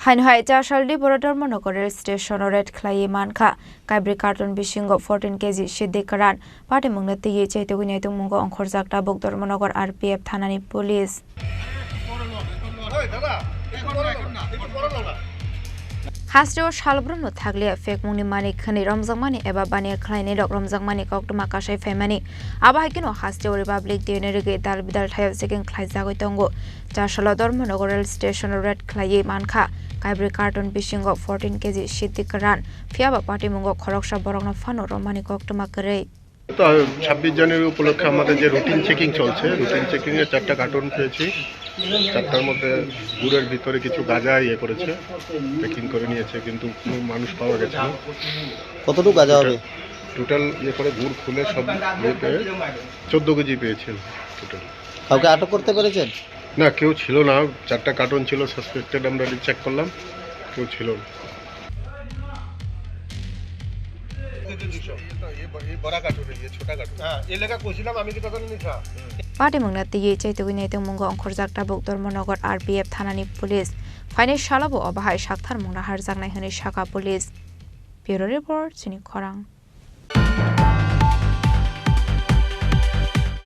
Hainhai Charsaldi Dhormanagar Station Red Khlaiwi Mankha Kaibrwi carton Bisingo 14 kg Siddi Kwran Party Mungnati Chaitu Winaitu Mungo on Khorang Tabuk Dharmanagar RPF Thanani Police Hasteo Shalbrun Thaglia fake Muni Mani Khani Ramzamani Eba Banir Khlaini Dok Ramzamani Kokma Kashay Femani Abahikino Hasteo Republic Dinnerigate Dal Bidal Tayo Second Khlaizago Tongo Charsaldi Dhormanagar Station Red Khlaiwi Mankha Kaibrwi carton Bisingo 14 kg Siddi Kwran Fiaba Party Mungo Khoroksa Borogna Fano Romani Kokma Kare তো 26 জানুয়ারি উপলক্ষে আমাদের যে routine checking চলছে routine checking এ 4টা carton পেয়েছি 4টার মধ্যে গুড়ের ভিতরে কিছু গাঁজা করেছে চেকিং করে নিয়েছে কিন্তু কোনো মানুষ পাওয়া গেছে না কতটুকু গাঁজা হবে টোটাল করে গুড় খুলে সব পেয়ে 14 কেজি পেয়েছেন টোটাল কাউকে আটক করতে পেরেছেন না কেউ ছিল না 4টা কার্টন ছিল সাসপেক্টেড আমরা চেক করলাম কেউ ছিল না Party Mungnati Chaitu Winaitu Mungo on Khorang Tabuk Dharmanagar RPF Thanani Police Fine Shalabo Abahai Shakthar Muna Harzak Naihani Shaka Police Bureau Report Chini Khorang